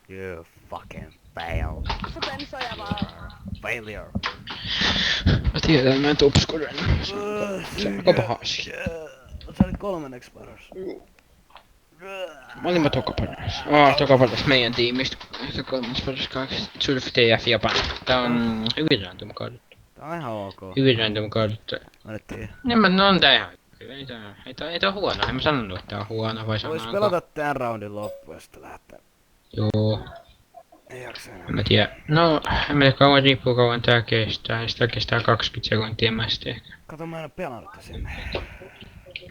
You fucking fail. Se bensoja vaan. Failure. Mä tiedän, mä en topskoren. Se on aika paha asia. Sä olit kolmanneksi paras. Mä olin toka paras. Toka paras meidän tiimistä. Ehkä kolmannes paras kaksi. Surf TF Japan. Tää on hyvin random kaaduttu. Tää on ihan ok. Hyvin random kaaduttu. Mä nyt tiedän. No on tää ihan hyvä. Ei tää huono. En mä sanonut, että tää on huono. Vai Vois sanoinko? pelata tän roundin loppuun ja sitten lähtee. Joo. Ei jaksa enää. En mä tiedä. No, en mä tiedä kauan riippuu kauan tää kestää. Sitä kestää 20 sekuntia mä sitten ehkä. Kato, mä en oo pelannut tässä ennen.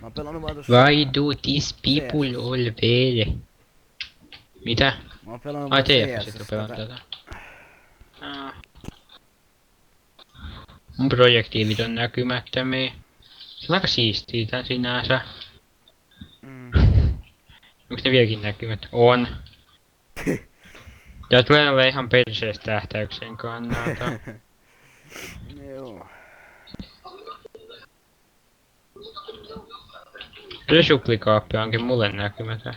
Mä oon pelannut vaan tossa... Why do these people all fail? Mitä? Mä oon pelannut Ai vaan TF CS sit pelaan tätä. tätä. Mun projektiivit on näkymättömiä. Se on aika siistiä tää sinänsä. Onks ne vieläkin näkymät? On. Tää tulee olla ihan perseestä tähtäyksen kannalta. Joo. Resuplikaappi onkin mulle näkymätön.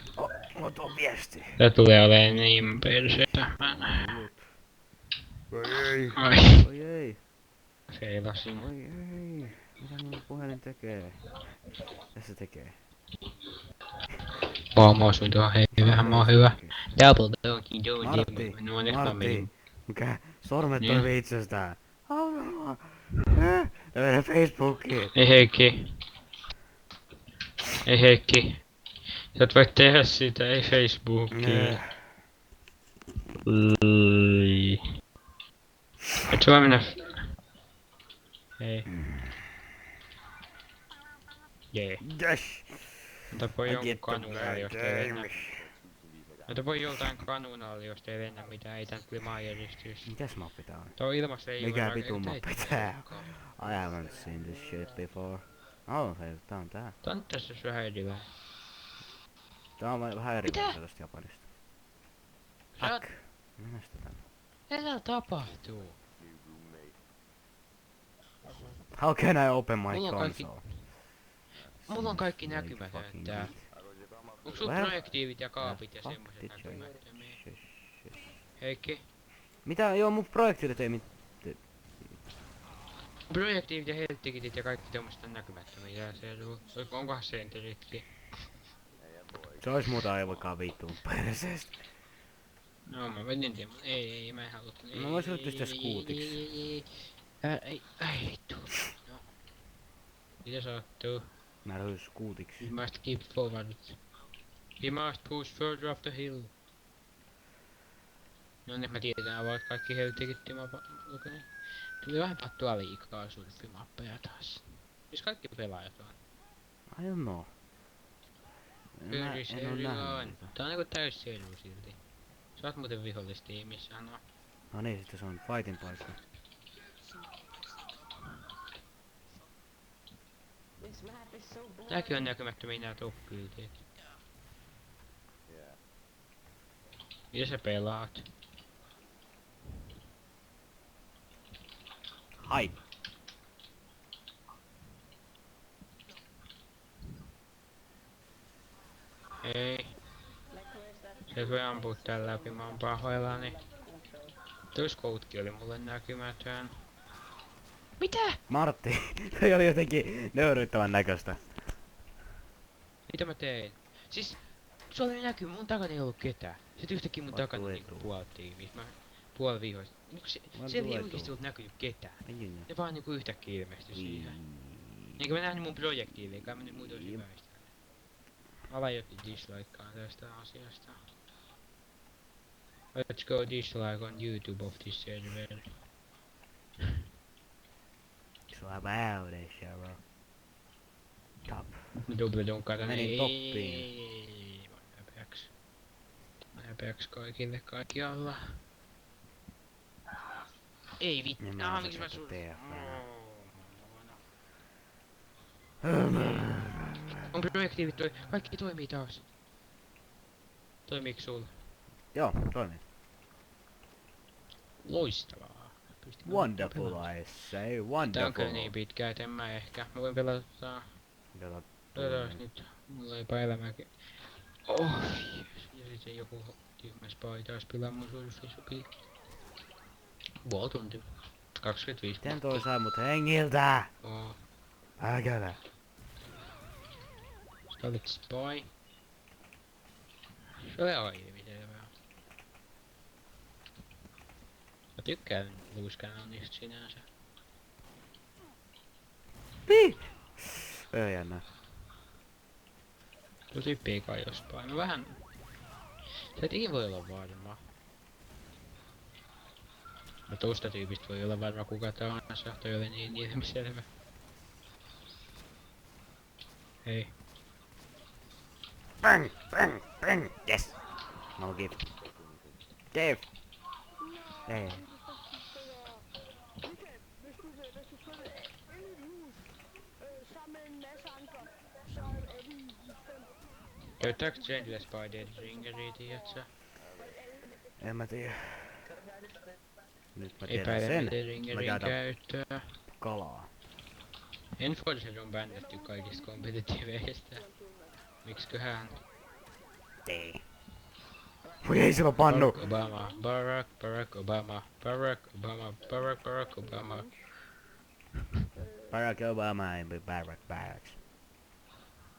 Mulla tuo viesti. Tää tulee oleen niin perseestä. Oi ei. Ai, Oi ei. feilasin. Oi ei. Mitä mun puhelin tekee? Mitä se tekee? Mä osuin tuohon hyvähän, mä oon hyvä. Double donkey Martti. Martti. Mikä? Sormet Niin. toimii itsestään. Ne menee Facebookiin. Ei Heikki. Ei Heikki. Sä et voi tehdä sitä, ei Facebookiin. Ui. Et sä voi mennä... Ei. Jee. Yes. Mutta voi jonkun kanunaali, jos ei lennä. Mutta voi joltain kanunaali, jos ei lennä mitään, ei tän tuli maanjäristys. Mikäs mappi tää on? Tuo ilmassa ei Mikä ole vitun rakenteita. mappi tää on? I haven't seen this shit before. Oh, hei, tää on tää. Tää on tässä vähän erilainen. Tää on vähän erilainen tästä Japanista. Sä oot... Fuck. Mennä sitä tänne. Mitä täällä tapahtuu? How can I open my Mulla on kaikki- console? Mulla on kaikki Like näkymätön fucking tää. meat. Onks sun Where? projektiivit ja kaapit ja Fuck semmoset did you- näkymättömiä? Shit, shit. Heikki? Mitä? Joo, mun projektiilit ei Projektiivit ja helttikitit ja kaikki tommoset on näkymättömiä ja se onkohan senteritkin? Se ois muuta aivokaa vittuun perseestä. No mä en tiedä, ei mä en halua. No vois ottaa sitä skuutiksi. Ei vittu. No. Mitä sattuu? Mä löydän skuutiksi. We must keep forward. We must push further up the hill. No nyt mä tiedän avaat kaikki helttikit mä lukenin. Tuli vähän pattua liikaa surfimappeja taas. Missä kaikki pelaajat on? I don't know. Mä en oo nähnyt niitä. Tää on niinku täys servu silti. Sä oot muuten vihollistiimissä, no. No niin, sitten se on fightin paikka. This map is so boring. Tääkin on näkymättömiä nää top-kyltit. Mitä sä pelaat? Hai! Ei. Se voi ampua tän läpi, mä oon pahoillani. Tuo skoutki oli mulle näkymätön. Mitä? Martti! Se oli jotenkin nöyryttävän näköistä. Mitä mä tein? Siis, sulla ei näky, mun takana ei ollut ketään. Sitten yhtäkkiä mun Vai takana tulee niinku tuo? puoltiimis, mä puoli vihoista. Vai Siellä ei tulee oikeesti tuo? ollut näkynyt ketään. Ai jinne. Ne vaan niinku yhtäkkiä ilmestyi siihen. Eikä mä nähnyt mun projektiiviä, kai mä nyt muuten olisi hyväistä. Mä lajotin dislikeaan tästä asiasta. Let's go dislike on YouTube of this server. So about it, Shero. Top. Double dunkata. Menin toppiin. Häpeäks kaikille kaikkialla. Ei vittu. Niin mä Miksi mä osasin, sun... että On projektiivit kaikki toimii taas. Toimiiks sulla? Joo, toimii. Loistavaa. Pystykö Wonderful, pelaamaan? I say. Tää on Wonderful. kyllä niin pitkä, et en mä ehkä. Mä voin pelata... Pelata Pelataan nyt. Mulla ei elämäkin. Oh, yes. Ja joku tyhmä spy taas pilaa mun surfisupia. Puoli tuntia. 25 Miten toi sai mut hengiltä? Oo. Äkälä. Sä olit spy. Se oli aiemmin selvää. Mä tykkään luiskaan niistä sinänsä. Ei jännä. Tuo tyyppi ei kai oo spy. Mä vähän... Se ei voi olla varma. No tosta tyypistä voi olla varma kuka tahansa. Toi oli niin ilmiselvä. Hei. Bang, bang, bang. Yes. No give. Give. Ei. Hvis du flytter ind i et hus sammen med en masse andre, så er vi i 5. Käyttääkö Chandler Spy Dead Ringeria, tiiätsä? En mä tiedä. Nyt mä tiedän Epäilen sen. miten Mä Ringerin käytän käyttöä. kalaa. Enforcer on bännätty kaikista kompetitiiveistä. Miksiköhän? Ei. Voi ei sillä pannu. Barack Obama, Barack Obama, Barack Obama, Barack Obama. Barack Obama ei be Barack Barracks.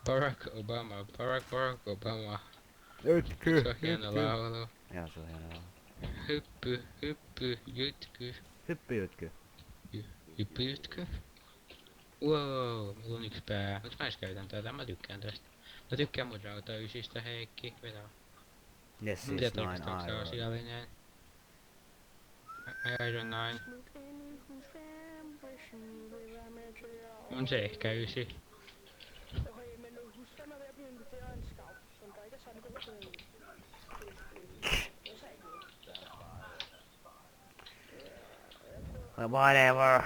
Barack Obama, Barack Obama. Jytky. Se on hieno laulu. Joo, se on hieno. Hyppy, jytky. Hyppy. Hyppy, jytky. Wow, mulla on yksi pää. Mut mä edes käytän tätä, mä tykkään tästä. Mä tykkään mun rautaysistä, Heikki. Vetää. Yes, Mä tiedän siis noin tarkastaa, onko se aivan. asiallinen. Iron 9. On se ehkä 9. Okay, men husk fandme ved at blive inviteret af en scout, som der ikke er særlig god til. Whatever.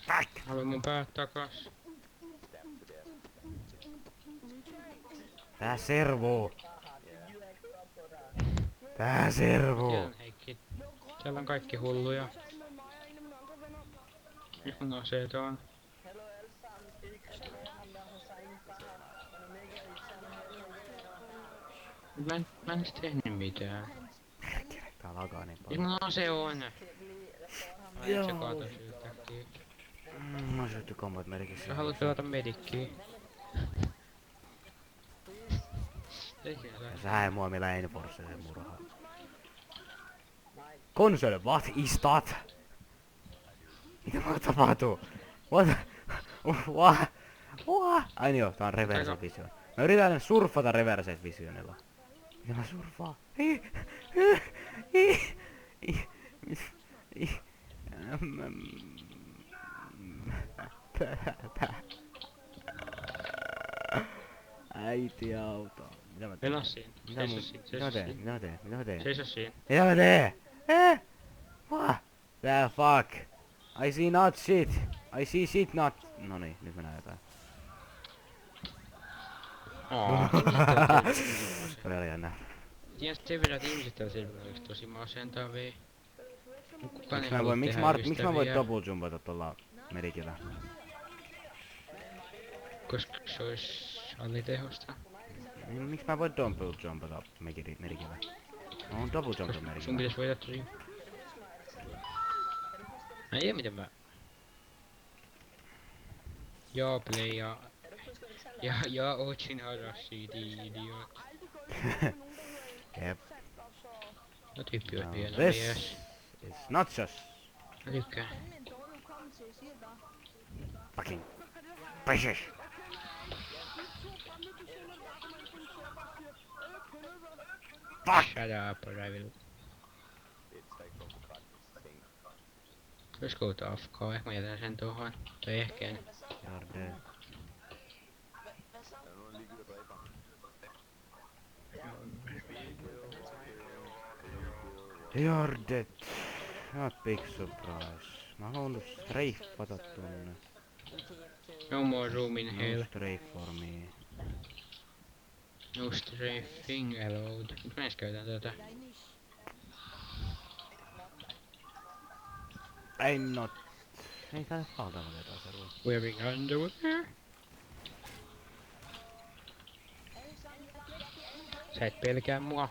Fuck. Haluan mun päät takas. Tää servoo. Tää servoo. Tiedän Heikki. Täällä on kaikki hulluja. Mun aseet on. Mä en edes tehnyt mitään. Tää lagaa niin Siis paljon. mun ase on. Mä en Joo. se kaata syytäkin. Mä oon syötty kombat merkissä. Sä haluat pelata medikkiä. Ei siinä saa. Sä ei mua millä Enforceren murhaa. Konsole, what is that? Mitä mulle tapahtuu? What? What? What? Ai niin joo, tää on reverse vision. Mä yritän surfata reverse visionilla. Mitä mä surfaan? Äiti auto. Mitä mä teen? Meno siinä. Mitä Seiso mun... siinä. Mitä mä Seiso teen? siinä. Mitä mä teen? Mitä mä teen? Seiso siinä. Mitä mä teen? What? The fuck? I see not shit. I see shit not... Noniin, nyt mä näen jotain. Oli oli jännä. Tiedän sen verran, että ihmiset täällä serverillä olisi tosi masentavia. Kukaan ei Miksi mä halua voin, miksi tehdä mä voin ystäviä, double jumpata tuolla merikillä? koska se olisi alitehosta. Miksi mä voin double jumpata merikillä? Mä oon double jumpata Sun merikillä. pitäis voida tosi... Mä en tiedä miten mä... Ja play ja очень хороший idiot. Jep. No tyyppi on No, hieno this mies. is not just Mä tykkään. fucking precious. Fuck! Shut up, Ravel. Let's go to AFK, ehkä mä jätän sen tuohon. Tai ehkä en. You're dead. You're dead. Not big surprise. Mä haluun streifata tonne. No more room in hell. No strafe for me. No strafing allowed. Nyt mä edes käytän tätä. I'm not... Ei tää valtava vetää se ruoka. Wearing underwear. Sä et pelkää mua.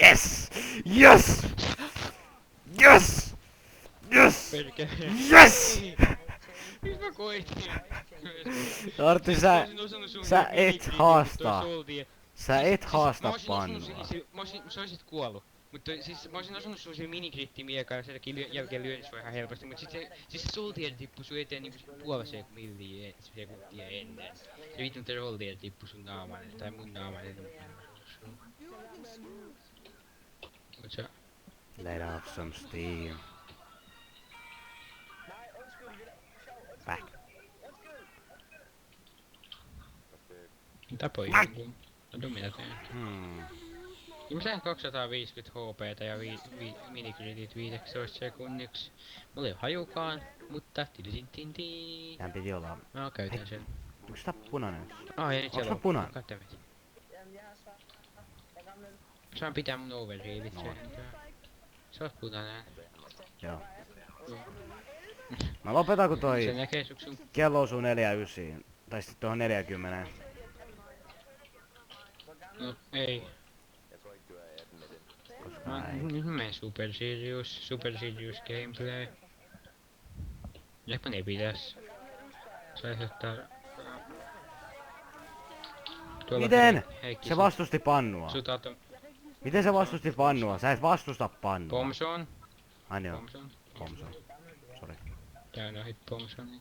Yes! Yes! Yes! Yes! Pelkää. Yes! Nyt mä koitin. Artti, sä et haastaa. Sä et haasta pannua. Sä olisit kuollut. Mutta siis mä olisin osunut sun sillä minikrittimiekalla ja sielläkin jälkeen lyönyt sua ihan helposti. Mut sit se soldier tippui sun eteen niinku puoli sekuntia ennen. Se vittu te soldier tippui sun naamaan, tai mun naamaan ennen. Mut sä... Let off some steam. Back. Tapoi jonkun. No mitä teen? Hmm. Mä sain 250 HP:tä ja minikritit 15 sekunniksi. Mulla ei oo hajukaan, mutta tididintintiin. Tän piti olla... Mä käytän sen. Onks tää punainen? Ai nyt siellä Onks tää punainen? Goddammit. Saan pitää mun overhealit No. sen. Sä oot punainen. Joo. Mä lopetan kun Se toi näkee sun... kello osuu 4:09. Tai sit tuohon 40. No ei. Koska ei. Nyt mä menen Super Serious gameplay. Jepä ne pitäis. Sais ottaa... Tuolla Miten? Heikki Se vastusti pannua. Sut on Miten se vastusti pannua? Sä et vastusta pannua. Pomson. Ai joo. Pomson. Pomson. Sori. Käyn ohi Pomsonin.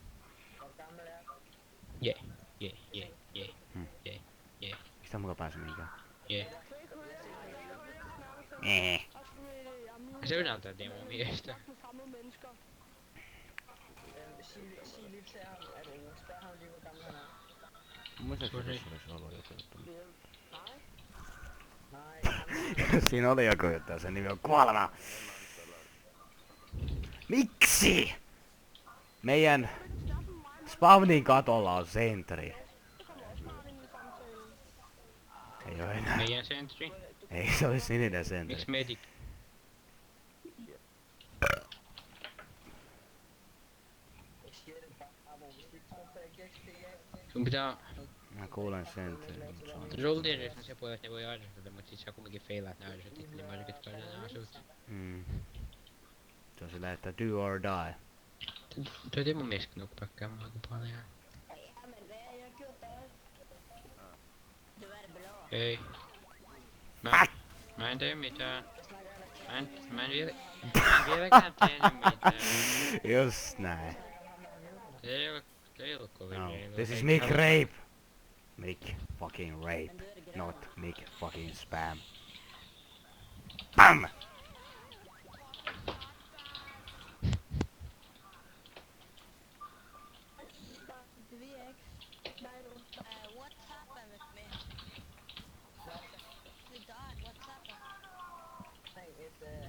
Jee. Jee. Jee. Jee. Hmm. Jee. Jee. Mistä mulla pääse mihinkään? Jee. Se näyttää mun miestä. Fremmede mennesker. Sig lige til ham, at spørg ham lige, hvor gammel han er. Muistaakseni tässä olisi ollut joku juttu. Nej, Siinä oli joku juttu, sen nimi on kuolema. Miksi? Meidän spawnin katolla on sentri. Ei oo enää. Meidän sentry. Ei se oli sininen sentri. Miks medic? jeg siger det bare, hvor hvis du ikke tror på, at jeg ikke skal Sun pitää... Mä kuulen sentri, mut se on... Rolltierissa on se puoli, että ne voi arvostata, mut sit sä kumminkin feilaat nää arvostetit, eli market käydään asut. Se on sillä, että do or die. Toi ei mun mies knuppakkää mua aika paljon. Ei. Mä en tee mitään. Mä en vieläkään tehnyt mitään. Just näin. Se ei oo kovin No, reilu. this is Ei Mick halua- Rape. Mick fucking Rape. Not Mick fucking Spam. BAM! Det ved jeg ikke. Nej, du. What's happened with me? We died. What's happened?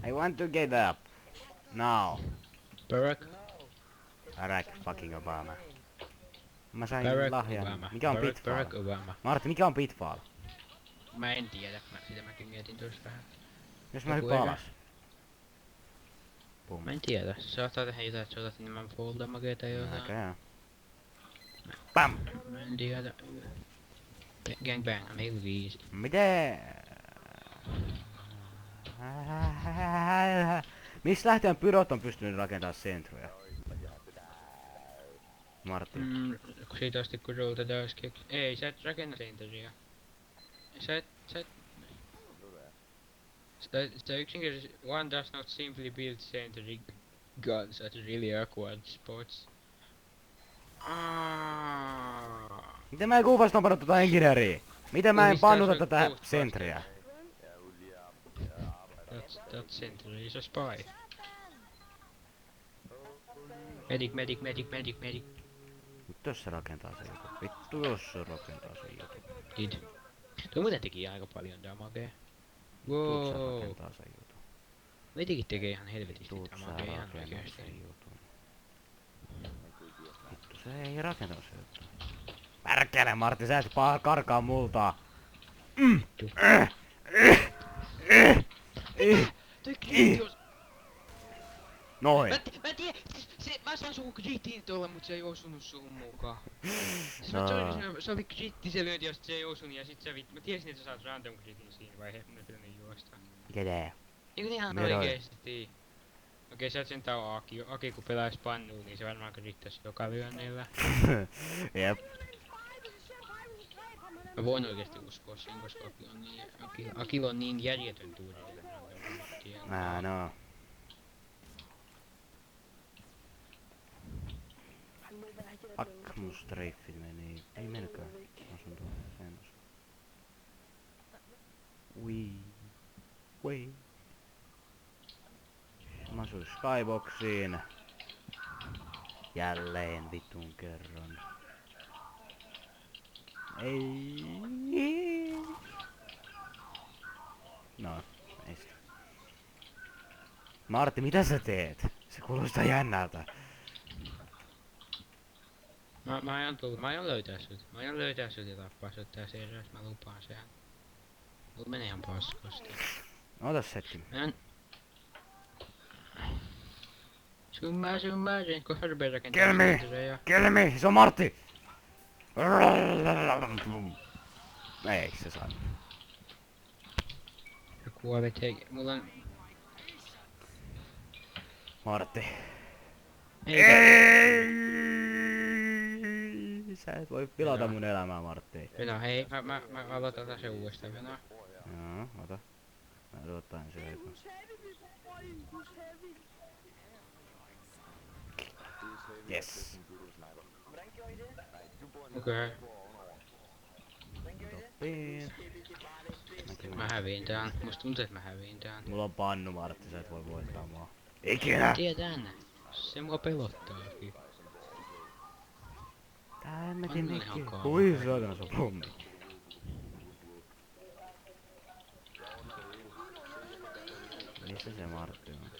I want to get up. Now. Barack. Barack fucking Obama. Mä sain Barack lahjan. Obama. Mikä on Barack Pitfall? Obama. Martti, mikä on Pitfall? Mä en tiedä. Sitä mäkin mietin tuossa vähän. Jos mä Joku hyppään eka. alas. Pum. Mä en tiedä. Se saattaa tehdä jotain, että sä otat enemmän fall damagea tai jotain. Näköjään. Pam! Mä en tiedä. Gangbang, meillä 5. Miten? Mistä lähtien pyrot on pystynyt rakentamaan sentryjä? Martti. Kun siitä asti kun sulta taas ei, sä et rakenna senteriä. Sä yksinkertaisesti one does not simply build sentry guns at really awkward spots. Miten mä en kuvastanut tota engineeriä? Miten mä en Mistä pannuta se tätä Ghostbusters? sentriä? That sentry is a spy. Medic. Vittu jos se rakentaa se joku. Vittu jos se rakentaa se joku. Did. Tuo muuten teki aika paljon damagea. Tuut sä Wow. rakentaa se jutun. Medikin tekee ihan helvetisti Tuut sä damagea ihan rakentaa se oikeesti. jutun. Vittu se ei rakentaa se jutun. Pärkele Martti, sä et karkaa multa. Toi kriitti Noin. Mä tiedän, mä saan sun kriittiin tuolla, mut se ei osunut suhun mukaan. Se oli kriitti se lyönti, jos se ei osunut ja sit mä tiesin, että sä saat random kriitin siinä vaiheessa, mä yritin juosta. Mikä tää? Eikö ihan Miedoin. oikeesti? Okei, sä oot sentään Aki. Aki kun pelais pannuun, niin se varmaan kriittäis joka lyönnillä. Jep. Mä voin oikeesti uskoa sen, koska Akilla on niin järjetön tuuri. No. Ak, mun streifit meni. Ei menekään. Asun tuolla seinässä. Ui. Mä asuin Skyboxiin. Jälleen vitun kerran. Ei. No, ei sitä. Martti, mitä sä teet? Se kuulostaa jännältä. Mä aion löytää sut. Mä aion löytää sut ja tappaa sut tää serias, mä lupaan sen. Mulla menee ihan paskasti. Otas hetki. Summarin, kun Herbert rakentaa Kill me! sensoreja. Kill me! Se on Martti! Ei se saa. Ja kuolet, hei, mulla on... Martti. Eikä... Ei! Sä et voi pilata mun elämää, Martti. Venä, hei, mä aloitan taas sen uudestaan, Venä. Joo, ota. Mä odotan se. Who's heavy, people boy? Who's heavy? Yes. Okei. Toppiin. Mä häviin tän. Musta tuntuu, että mä häviin tän. Mulla on pannu, Martti, sä et voi voittaa mua. Ikinä! Tiedän. Se mua pelottaakin. Tää en mä Pannu on tiedä ihan mikki. kauhea. Ui saatana, se on pommi. Missä se Martti on?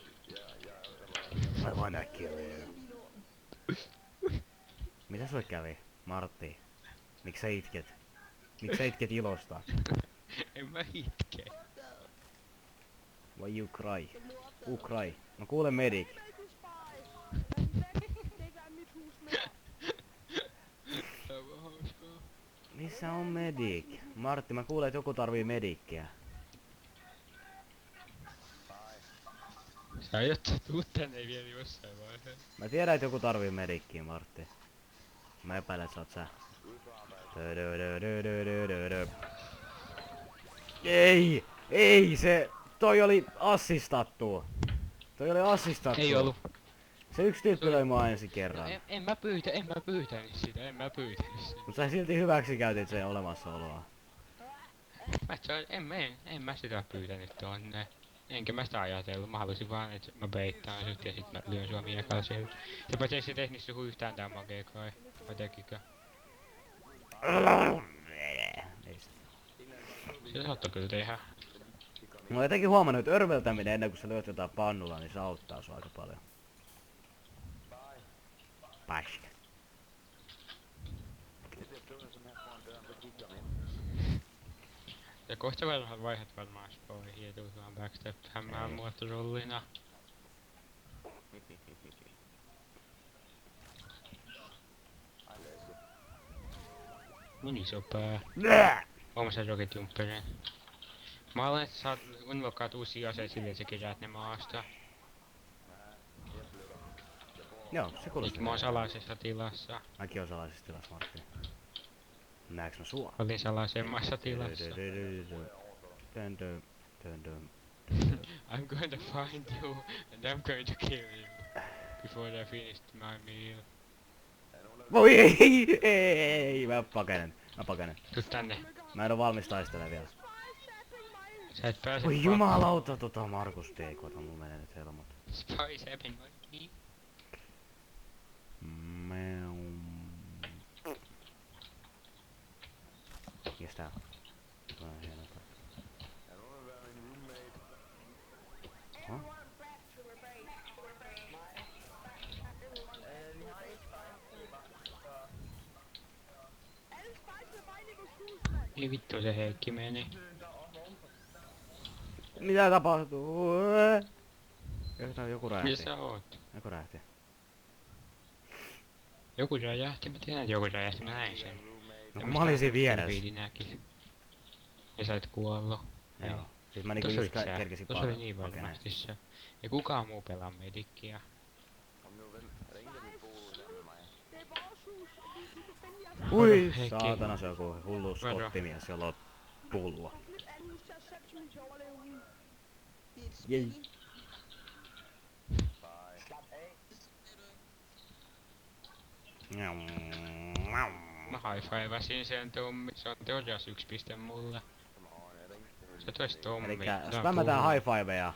Mä voin äkkiä vielä. Mitä sulle kävi, Martti? Miksi sä itket? Miksi sä itket ilosta? En mä itke. Why you cry? Who cry? Mä kuulen medic. Tää on vaan hauskaa. Missä on medic? Martti, mä kuulen, että joku tarvii medikkiä. Sä aiot tuu tänne vielä jossain vaiheessa. Mä tiedän, että joku tarvii medikkiä, Martti. Mä epäilen, että sä oot sä. Ei! Ei se! Toi oli assistattu! Toi oli assistattu! Ei ollu. Se yksi tyyppi löi mua ensi kerran. En mä pyytänyt sitä. Mut sä silti hyväksikäytit sen olemassaoloa. En mä sitä pyytänyt tonne. Enkä mä sitä ajatellut, mä halusin vaan, että mä peittaan sut ja sit mä lyön sua miekalla sieltä. Se paitsi ei se tehnyt suhun yhtään damagea kai. Vai tekikö? Ei sitä. Se saattoi kyllä tehdä. Mä oon jotenkin huomannut, että örveltäminen ennen kuin sä lyöt jotain pannulla, niin se auttaa sua aika paljon. Paska. Ja kohta vaihdat varmaan spoihin ja tuut vaan backstep-hämmään mua trollina. Mun iso pää. Oon sä Rocket Jumperin. Mä haluan, että saat unlockkaat uusia aseita silleen, että sä keräät ne maasta. Joo, se Nyt kuulostaa. mä oon salaisessa tilassa. Mäkin oon salaisessa tilassa, Martti. Näeks mä sua? Olin salaisemmassa tilassa. Dun, dun, dun, dun. I'm going to find you and I'm going to kill you before I finished my meal. Voi ei, mä pakenen. Tuu tänne. Mä en oo valmis taistelemaan vielä. Sä et pääse Voi jumalauta, Markus Teikota, mulla menee nyt helmut. Spice happened by me. Mikäs tää on? Tää on hieno paikka. Huh? Ei vittu se Heikki meni. Mitä tapahtuu? Joku räjähti. Missä oot? Joku räjähti. Joku räjähti, mä tiedän, että joku räjähti, mä näin sen. No kun mä olin siinä vieressä. Viidi näki. Ja sä et kuollut. Joo. Siis mä niinku Tossa just olit sä. kerkesin Tossa oli niin pakeneen. varmasti se. Ja kukaan muu pelaa medikkiä. Det er vores hus. Vi kan finde jeres Ui, Heikki. saatana se on joku hullu Varo. skottimies, jolla on pulloa. lidt andet hus til os selv, som vi kan overleve ugen. Det er et Yay. spil. Slap af. Mä high-fivasin sen Tommi. Se on teoriassa 1 piste mulle. Se tois Tommi. Elikkä Se on spämmätään puhunut. high fiveja,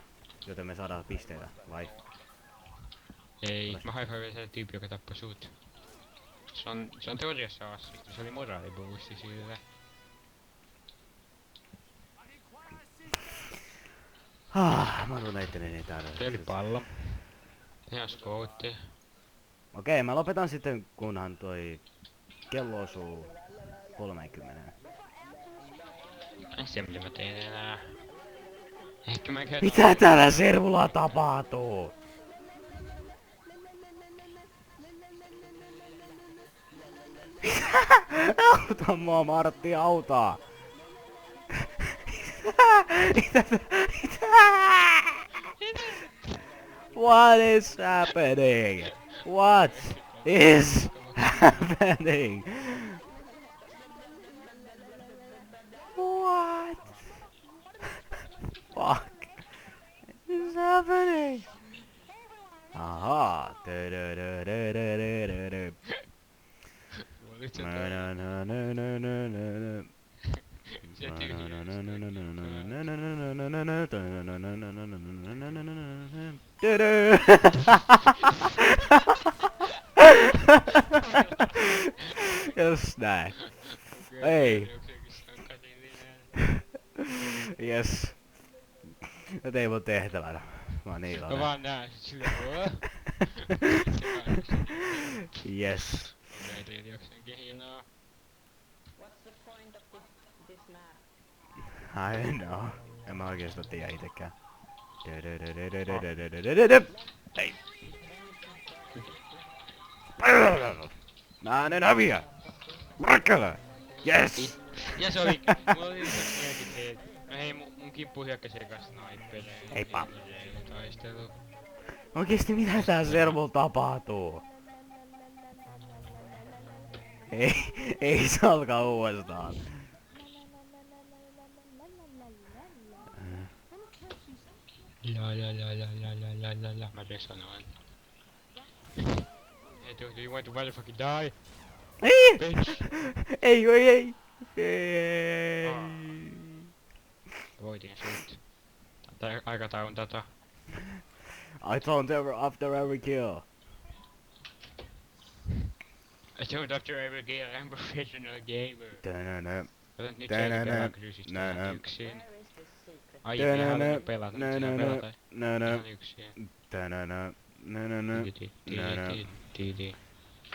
joten me saadaan pisteitä, vai? Ei, mä high-fivasin sen tyyppi, joka tappoi sut. Se on teoriassa assisti. Se oli moraaliboosti sille. Mä tunnen itteni niin täydellisesti. Se oli pallo. Ja skoutti. Okei, mä lopetan sitten, kunhan toi kello osuu 30. En tiedä mitä mä teen enää. Ehkä mä käyn... Mitä täällä servulla tapahtuu? Auta mua, Martti, auta! What is happening? What is happening? What? Fuck is happening? Aha. Olit se toi? Se Just näin. Ei. Yes. Ja tein mun tehtävänä. Mä oon niin Mä iloinen. vaan näen sit silleen Yes. Näitä ei jokseenkin hienoa. What's the point of this map? I don't know. En mä oikeastaan tiedä itekään. Ei. Mä en häviä! Markkala! Yes! Ja se oli, mulla oli se mietin, että no hei mun kimppu hyökkäsi ekas snaipeleen. Heippa. Taistelu. Oikeesti mitä tää servulla tapahtuu? Ei se alkaa uudestaan. La. Mä resanoin. Hey dude, do you want to motherfucking die? Ei! Bitch! Ei, oi, ei! Ei! Voitin sut. Tää aikataulun tätä. I don't ever after every kill. I don't have to ever get I'm a professional gamer. Tönönö. Otat nyt Tänänä. selkeä krysistä Nänä. ihan yksin. Where is this secret? Ai Tänänä. ei halunnut pelata, nyt sinä Nänä. pelata Nönö. ihan yksin. Tönönö. Nönönö. Nänä. Tidi.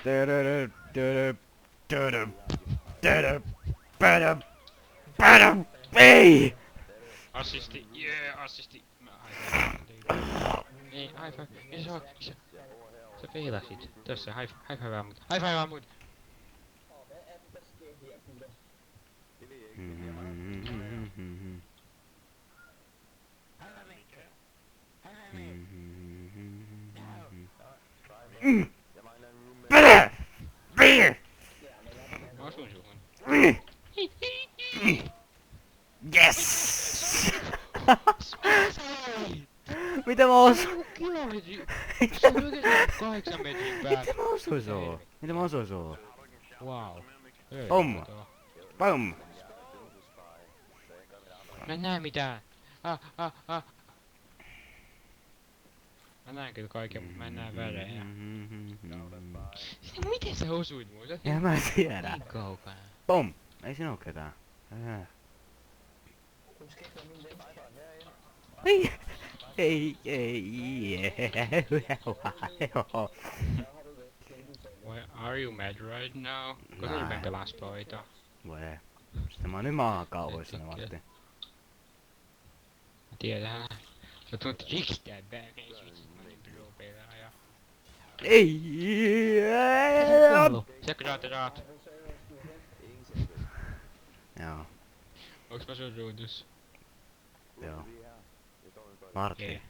Tönönö. Tönönö. Tönönö. Tönönö. Pönö. Pönö. Ei! Assisti, assisti. Mä high five. Ei, high five. Ei se oo, sä feilasit. Tossa, high five mut. High five mut. Pönö! Pönö! Mä osuin suhun. Yes! Mitä mä osuin? Kilometri. Se on oikeesti 8 metrin päästä. Mitä mä osuin suuhun? Mitä mä osuin suuhun? Wow. Pum. Pum! Mä en näe mitään. Mä näen kyllä kaiken, mutta mä en näe värejä. Miten sä osuit mua? Sä oot Ja mä tiedän. niin kaukana. Pum! Ei siinä oo ketään. Ei! Ei, ei, Why are you mad right now? Koska Näin. rupeen pelaa spoita. Voi. Sitten mä oon nyt maan kauhuissani, Matti. Tiedän. Sä tulet rikstää bang, ei vitsi, mä niin pro-pelaaja. Ei! Sekretariat. Joo, Onks mä sun ruudus? joo. Martti, Ei.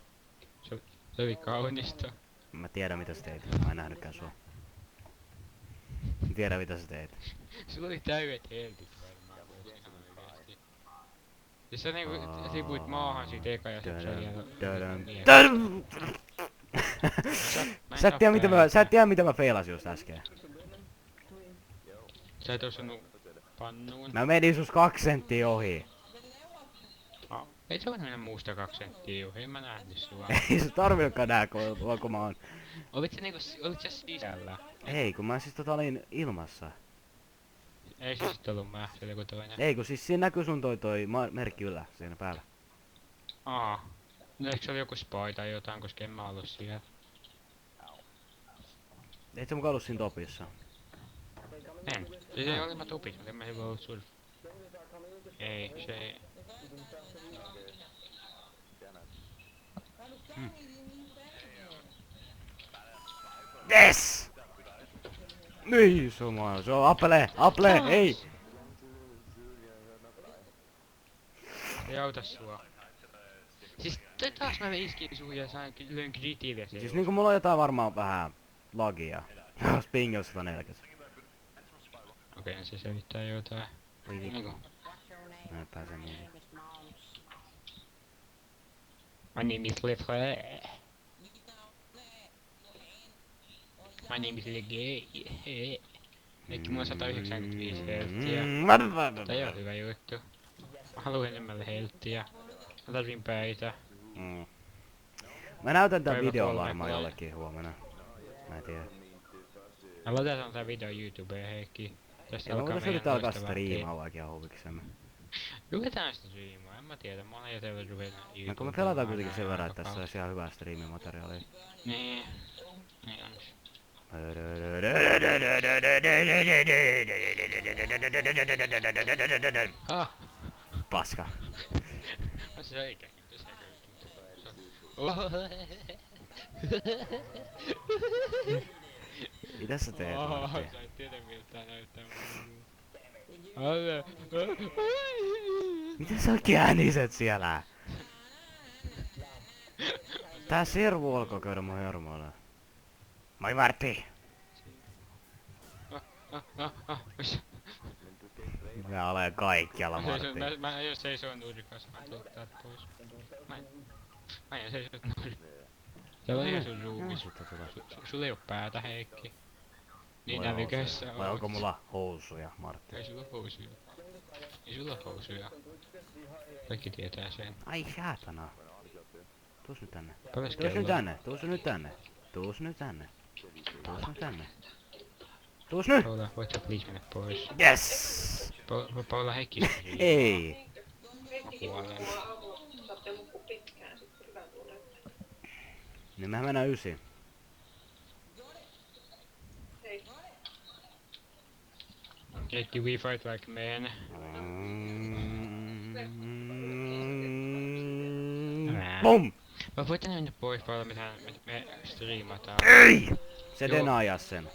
Se oli kaunista. mä tiedän mitä sä teit. Mä en nähnytkään sua. Tiedän mitä sä teit. Sulla oli täydet heltit varmaan, voisi ihan oikeesti. Siis sä niinku tipuit maahan siitä eka ja sit sä oli ihan... Sä et tiedä mitä mä feilasin just äsken. Sä et osannut pannuun. Mä menin sus 2 senttiä ohi. Ei sä voit mennä muusta 2 senttiä ohi, en mä nähnyt sua. Ei se tarvinnutkaan nää, kun mä oon... Olit sä sisällä? Ei, kun mä siis olin ilmassa. Ei se sit ollu mä, se oli joku toinen. Ei, kun siis siinä näkyy sun toi merkki yllä siinä päällä. Aa. No eikö se oli joku spy tai jotain, koska en mä ollu siellä. Et sä mukaan ollut siinä topissa. En. Siis ei ole mä tupis, mutta en mä hyvä ollut surf. Ei, se ei. Yes! Ei, se on Apple, ei! Ei auta sua. Siis taas mä iskin sun ja löin kritille sen. Siis niinku mulla on jotain varmaan vähän lagia. Ping on 140. Okei, se selittää jotain. Oi vittu, Niinku. mä en pääse niin. My name is Lefre. My name is Legay. Eikö mulla on 195 helttiä? Tää on hyvä juttu. Mä haluan enemmän helttiä. Mä tarvin päitä. Mä näytän tän Päivä videon 3 varmaan vai? jollekin huomenna. Mä en tiedä. Mä laitetaan tää video YouTubeen, Heikki. Tästä Ja mä voitais meidän yrittää alkaa loistava striimaa vaikka huviksemme. Ruvetaan sitä striimaa, en mä tiedä. Mä oon ajatellut ruveta YouTubeen. No kun me pelataan kuitenkin sen verran, että tässä olisi ihan hyvää striimimateriaalia. Niin. Niin on. Ah! Paska. Se eikä. Oho. Mitä sä teet, Martti? Sä et tiedä miltä tää näyttää. Mitä sä kääniset siellä? Tää servu alkoi käydä mun hermoilla. Moi Martti! Missä? Mä olen kaikkialla, Martti. Mä en oo seisoo nurkassa, mä tulen täältä pois. Mä en seisoo nurkassa. Täällä on ihan sun ruumis. Sulla ei oo päätä, Heikki. Niin älykäs sä Vai onko oot. mulla housuja, Martti? Ei sulla housuja. Ei sulla housuja. Kaikki tietää sen. Ai saatana. Tuus nyt tänne. Paljas Tuus nyt kello. tänne. Tuus nyt tänne. Tuus nyt tänne. Tuus nyt tänne. Tuus nyt! Paula, voit sä please mennä pois? Yes! Paula Heikki. Ei! Mä kuolen. Niin mehän mennään 9. Heikki, we fight like men. Bum! Mä voit tänne mennä pois, Paula, me striimataan. Ei! Se Joo. denaa sen.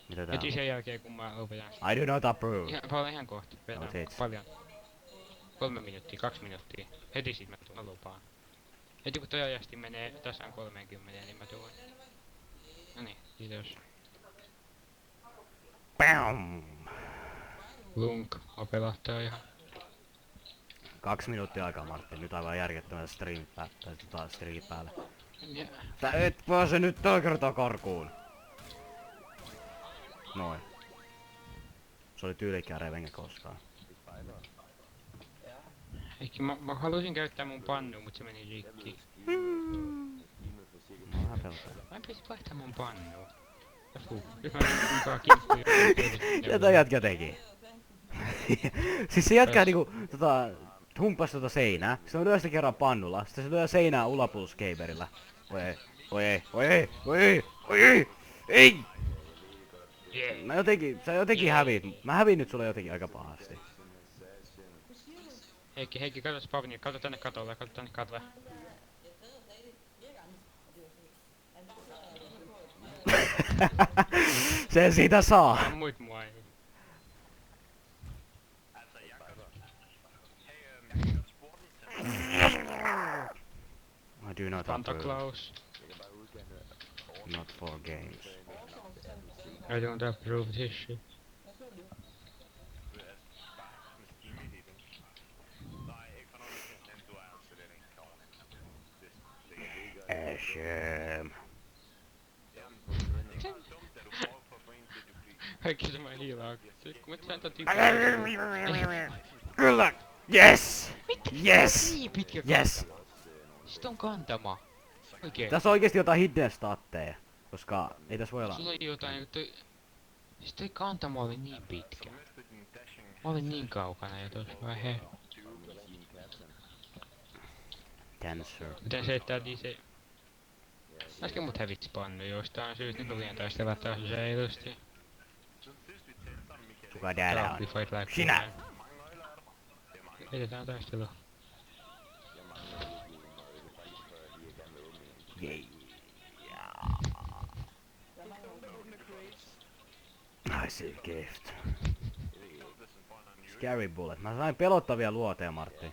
Mitä tää Heti on? sen jälkeen kun mä lopetan. I do not approve. Ihan, Paula, ihan kohta. Vedän No, teet. paljon. 3 minuuttia, 2 minuuttia. Heti sit mä tuun lupaan. Heti kun toi ajasti menee tasan 30, niin mä tuun. Noniin, kiitos. Bam! Lunk, opelahtaa ihan. 2 minuuttia aikaa, Martti. Nyt aivan järjettömät striimit päällä. Ja, Tää et pääse nyt tällä kertaa karkuun. Noin. Se oli tyylikään revenkä koskaan. Heikki, mä halusin käyttää mun pannu, mut se meni rikki. Mä vähän pelkään. Mä en pysty vaihtamaan mun pannua. Nyt mä mukaan kimppuun. Mitä jätkä teki? Siis se jätkä niinku humpas seinää, sitten se lyö sitä kerran pannulla, sitten se lyö seinää ulapulskeiverillä. Oi ei, oi ei, oi ei, oi ei, oi ei, ei! Sä jotenkin hävit. Mä hävin nyt sulle jotenkin aika pahasti. Heikki, kato spavni, kato tänne katolle, kato tänne katolle. Se siitä saa. Ammuit mua ei. I do not Santa approve. Claus. Not for games. I don't approve this shit. Asham. Kaikki tämä hiilaa. Kun mä sain Kyllä! Yes! Yes! Niin pitkä Yes! Sit on kantama. Oikein. Tässä on oikeesti jotain hidden statteja. Koska ei tässä voi olla. Sulla on jotain niinku toi... Siis toi kantama oli niin pitkä. Mä olin niin kaukana jo tossa vaiheessa. Cancer. Miten se että se... Äsken mut hävitsi pannu jostain syystä, nyt luvien taistella taas reilusti. Kuka täällä Rugby on? fight like Sinä! woman. Edetään taistelua. Jei. I see gift. Scary bullet. Mä sain pelottavia luoteja, Martti.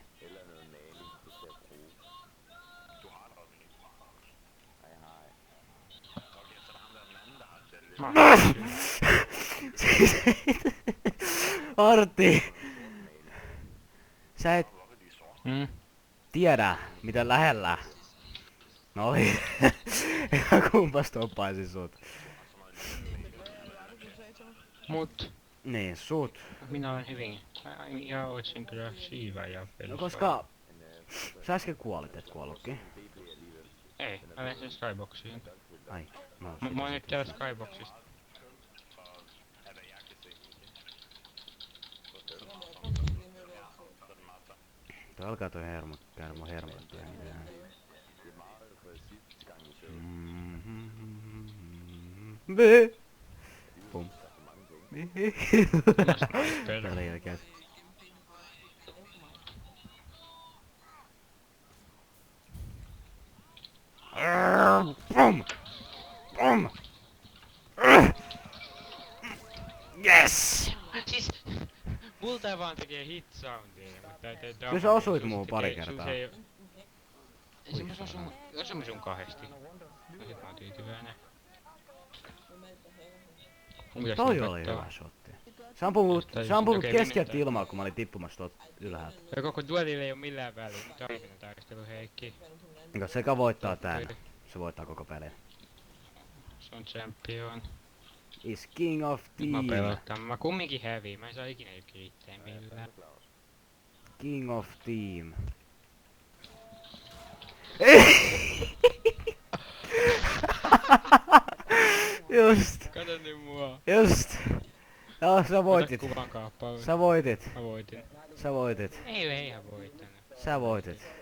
Martti! Sä et tiedä, miten lähellä. No oli. Kumpas toppaisi sut. Mut Niin, sut. minä olen hyvin. Ja ootsin kyllä siivä ja No pelus. koska... Sä äsken kuolit, et kuollutkin. Ei, mä lähdin sen skyboxiin. Ai, no Mä oon nyt täällä skyboxista. Toi alkaa toi hermo, käydä mun hermot ja mitään. Bee! Pum. Täällä jälkeen. Pum! Pum! Yes! Siis... Multa vaan tekee hit soundia, mutta ei tee Kyllä sä osuit muuhun pari kertaa. Ei se osui sun kahdesti. No sit mä oon tyytyväinen. Mun pitäis Toi nyt oli katsoa. hyvä shotti. Se ampui mut Okei, keskeltä minun ilmaa, kun mä olin tippumassa tuolta ylhäältä. Ja koko duelille ei oo millään väliä, mutta tarvinen taistelu Heikki. Jos sekä voittaa tän, se voittaa koko pelin. Se on champion. Is king of Nyt mä team. pelottaa. Mä kumminkin häviin. Mä en saa ikinä kiittää millään. King of team. Just. Kato nyt mua. Just. No, sä voitit. Kuvan kaappaus. Sä voitit. Mä voitin. Sä voitit. Ei ihan voittanut. Sä voitit.